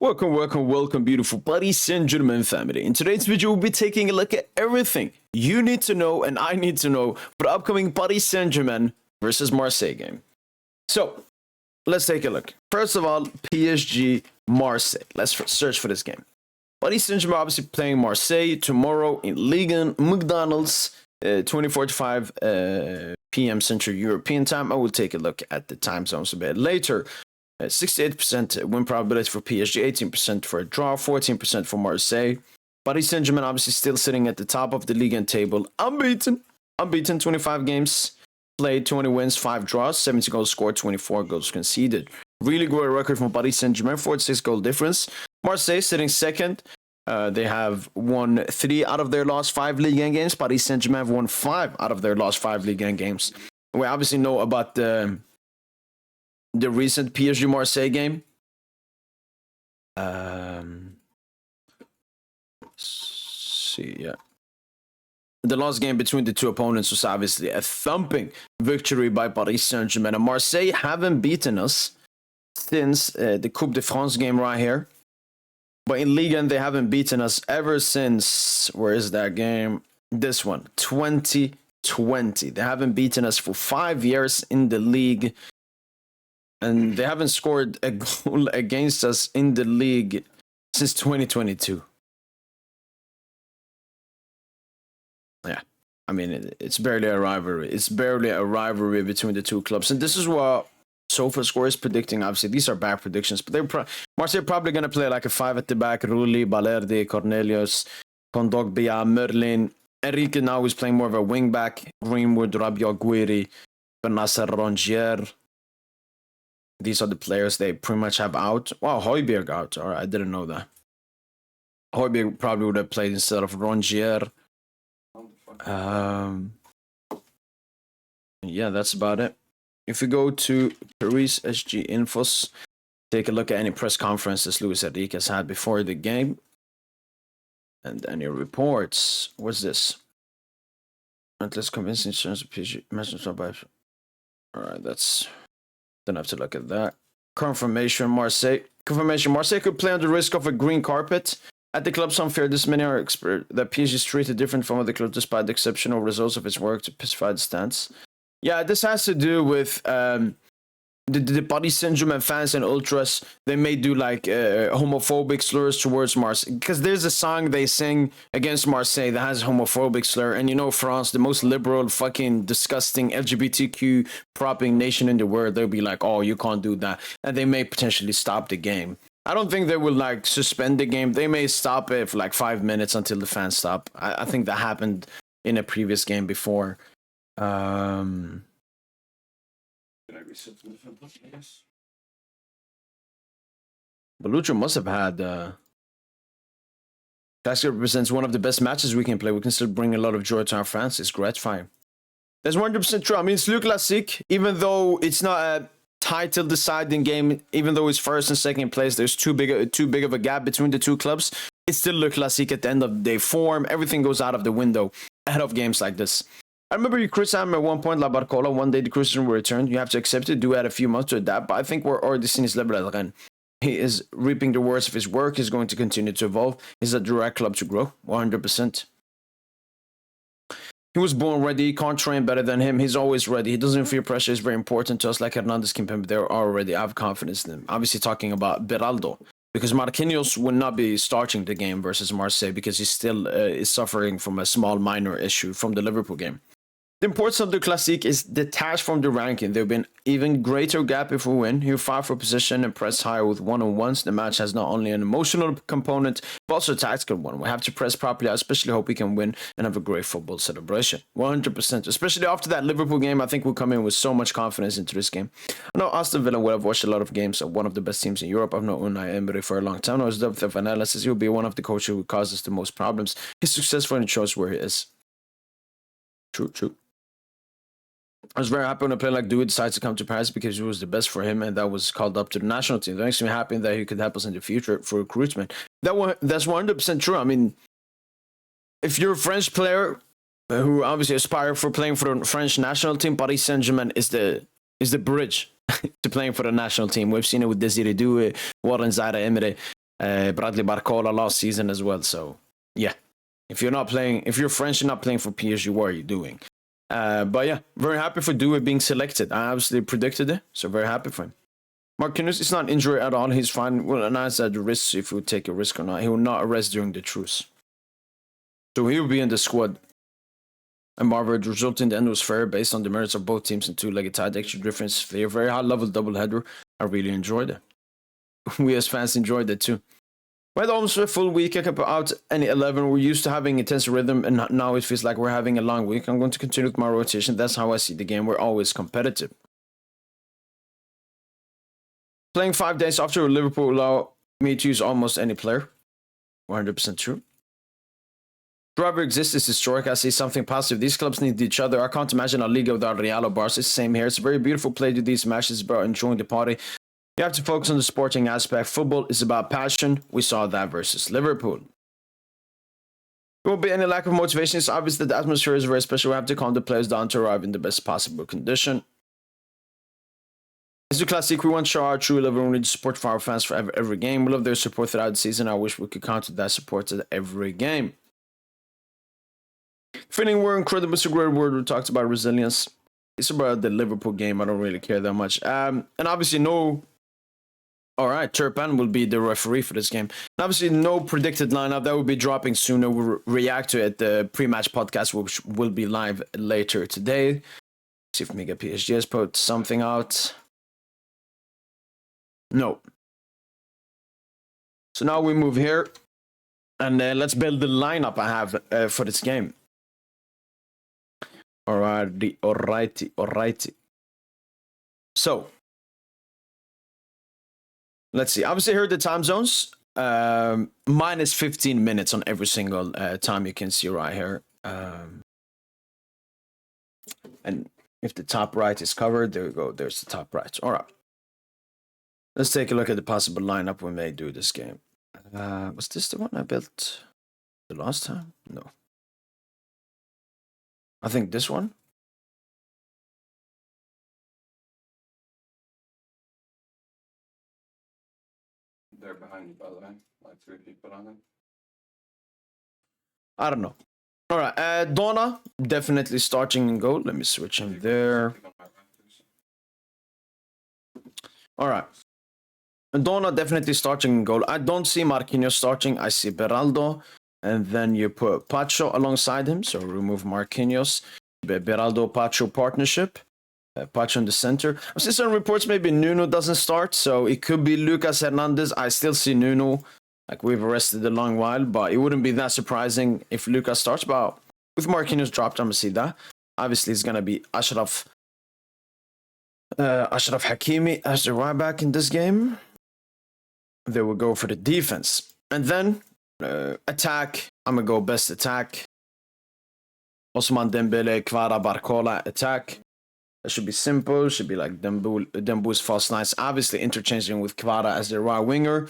Welcome, beautiful Paris Saint-Germain family. In today's video, we'll be taking a look at everything you need to know and I need to know for the upcoming Paris Saint-Germain versus Marseille game. So, let's take a look. First of all, PSG Marseille. Let's search for this game. Paris Saint-Germain obviously playing Marseille tomorrow in Ligue, McDonald's, 20:45 p.m. Central European time. I will take a look at the time zones a bit later. 68% win probability for PSG, 18% for a draw, 14% for Marseille. Paris Saint-Germain obviously still sitting at the top of the league table. Unbeaten, 25 games played, 20 wins, 5 draws, 70 goals scored, 24 goals conceded. Really great record from Paris Saint-Germain, 46 goal difference. Marseille sitting second. They have won 3 out of their last 5 Ligue 1 games. Paris Saint-Germain have won 5 out of their last 5 Ligue 1 games. We obviously know about the recent PSG Marseille game. See, yeah. The last game between the two opponents was obviously a thumping victory by Paris Saint-Germain. And Marseille haven't beaten us since the Coupe de France game right here. But in Ligue 1, they haven't beaten us ever since, where is that game? This one, 2020. They haven't beaten us for 5 years in the league. And they haven't scored a goal against us in the league since 2022. Yeah, I mean, it's barely a rivalry. It's barely a rivalry between the two clubs. And this is what SofaScore is predicting. Obviously, these are bad predictions. But Marseille probably going to play like a 5 at the back. Rulli, Balerdi, Cornelius, Kondogbia, Merlin. Enrique now is playing more of a wing back. Greenwood, Rabiot, Guiri, Benasser, Rongier. These are the players they pretty much have out. Wow, Højbjerg out. All right, I didn't know that. Højbjerg probably would have played instead of Rongier. Yeah, that's about it. If we go to Paris SG Infos, take a look at any press conferences Luis Enrique has had before the game. And any reports. What's this? Let's convince in terms of PSG. Alright, that's... Don't have to look at that. Confirmation, Marseille could play on the risk of a green carpet. At the club's unfair, this many are expert that PSG is treated different from other clubs despite the exceptional results of its work to pacify the stance. Yeah, this has to do with the Paris Saint-Germain fans and ultras. They may do like homophobic slurs towards Marseille. Because there's a song they sing against Marseille that has homophobic slur. And you know France, the most liberal, fucking disgusting LGBTQ propping nation in the world, they'll be like, oh, you can't do that. And they may potentially stop the game. I don't think they will like suspend the game. They may stop it for like 5 minutes until the fans stop. I think that happened in a previous game before. Balucho must have had Tasker represents one of the best matches we can play. We can still bring a lot of joy to our fans. It's gratifying. That's 100% true. I mean, it's Le Classique, even though it's not a title deciding game, even though it's first and second place, there's too big of a gap between the two clubs. It's still Le Classique at the end of the day. Form, everything goes out of the window ahead of games like this. I remember you criticized him at one point, La Barcola. One day the criticism will return. You have to accept it. Do add a few months to adapt. But I think we're already seeing his level again. He is reaping the rewards of his work. He's going to continue to evolve. He's a direct club to grow. 100%. He was born ready. Can't train better than him. He's always ready. He doesn't feel pressure. Is very important to us. Like Hernandez, Kimpembe, they're already. I have confidence in him. Obviously talking about Beraldo. Because Marquinhos will not be starting the game versus Marseille because he still is suffering from a small minor issue from the Liverpool game. The importance of the Classique is detached from the ranking. There will be an even greater gap if we win. He'll fight for position and press higher with one-on-ones. The match has not only an emotional component, but also a tactical one. We have to press properly. I especially hope we can win and have a great football celebration. 100%. Especially after that Liverpool game, I think we'll come in with so much confidence into this game. I know Aston Villa will have watched a lot of games of one of the best teams in Europe. I've known Unai Emery for a long time. I know his depth of analysis. He'll be one of the coaches who causes the most problems. He's successful and it shows where he is. True. I was very happy when a player like Dewey decided to come to Paris because it was the best for him and that was called up to the national team. That makes me happy that he could help us in the future for recruitment. That's 100% true. I mean, if you're a French player who obviously aspire for playing for the French national team, Paris Saint-Germain is the bridge to playing for the national team. We've seen it with Desiree Doué, Warren Zaire Emery. Bradley Barcola last season as well. So yeah, if you're French and not playing for PSG, what are you doing? But yeah, very happy for Due being selected. I obviously predicted it, so very happy for him. Marquinhos is not injured at all. He's fine. We'll announce at the risk if we take a risk or not. He will not arrest during the truce. So he will be in the squad. And Marvel result in the end was fair based on the merits of both teams and two-legged tie. The extra difference, a very high-level doubleheader. I really enjoyed it. We as fans enjoyed it too. We had almost a full week. I kept out any 11. We're used to having intense rhythm, and now it feels like we're having a long week. I'm going to continue with my rotation. That's how I see the game. We're always competitive. Playing 5 days after Liverpool allow me to use almost any player. 100% true. Whoever exists is historic. I see something positive. These clubs need each other. I can't imagine a Liga without Real or Barca. It's the same here. It's a very beautiful play to these matches about enjoying the party. You have to focus on the sporting aspect. Football is about passion. We saw that versus Liverpool. There won't be any lack of motivation. It's obvious that the atmosphere is very special. We have to calm the players down to arrive in the best possible condition. It's a classic. We want to show our true love and we need support for our fans for every game. We love their support throughout the season. I wish we could count on that support at every game. Feeling we're incredible. It's a great word. We talked about resilience. It's about the Liverpool game. I don't really care that much. And obviously no... Alright, Turpan will be the referee for this game. And obviously no predicted lineup. That will be dropping soon. We'll react to it. The pre-match podcast which will be live later today. See if Mega PSG has put something out. No. So now we move here. And let's build the lineup I have for this game. Alrighty. So, let's see. Obviously, here are the time zones. Minus 15 minutes on every single time you can see right here. And if the top right is covered, there we go. There's the top right. All right. Let's take a look at the possible lineup we may do this game. Was this the one I built the last time? No. I think this one. They're behind you, by the way. Like 3 people on them. I don't know. All right. Donna, definitely starting in goal. Let me switch him there. All right. Donna definitely starting in goal. I don't see Marquinhos starting. I see Beraldo. And then you put Pacho alongside him. So remove Marquinhos. Beraldo-Pacho partnership. Pacho in the center. I've seen some reports maybe Nuno doesn't start. So it could be Lucas Hernandez. I still see Nuno. Like we've rested a long while. But it wouldn't be that surprising if Lucas starts. But with Marquinhos dropped, I'm going to see that. Obviously, it's going to be Ashraf Hakimi as the right back in this game. They will go for the defense. And then attack. I'm going to go best attack. Osman Dembele, Kvara, Barcola, attack. That should be simple. Should be like Dembu's false nice. Obviously interchanging with Kvara as the right winger.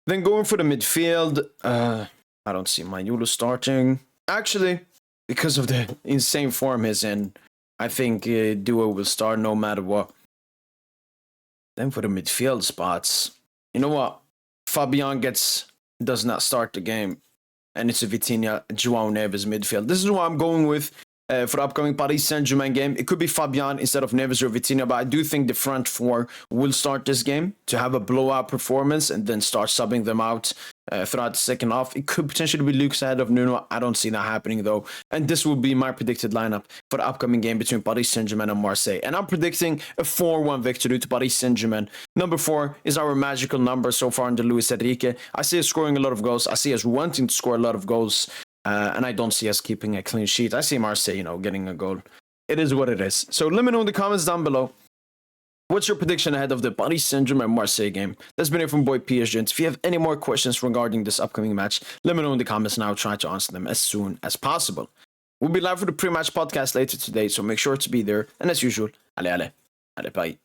Then going for the midfield. I don't see Mayulu starting. Actually, because of the insane form he's in, I think Duo will start no matter what. Then for the midfield spots. You know what? Fabian does not start the game. And it's a Vitinha, João Neves midfield. This is what I'm going with for the upcoming Paris Saint-Germain game. It could be Fabian instead of Neves or Vitinha, but I do think the front four will start this game to have a blowout performance and then start subbing them out throughout the second half. It could potentially be Luke's ahead of Nuno. I don't see that happening though. And this will be my predicted lineup for the upcoming game between Paris Saint-Germain and Marseille. And I'm predicting a 4-1 victory to Paris Saint-Germain. Number 4 is our magical number so far under Luis Enrique. I see us scoring a lot of goals. I see us wanting to score a lot of goals. And I don't see us keeping a clean sheet. I see Marseille, getting a goal. It is what it is. So let me know in the comments down below. What's your prediction ahead of the Paris Saint-Germain Marseille game? That's been it from Boy PSG. And if you have any more questions regarding this upcoming match, let me know in the comments and I'll try to answer them as soon as possible. We'll be live for the pre-match podcast later today, so make sure to be there. And as usual, allez, Paris.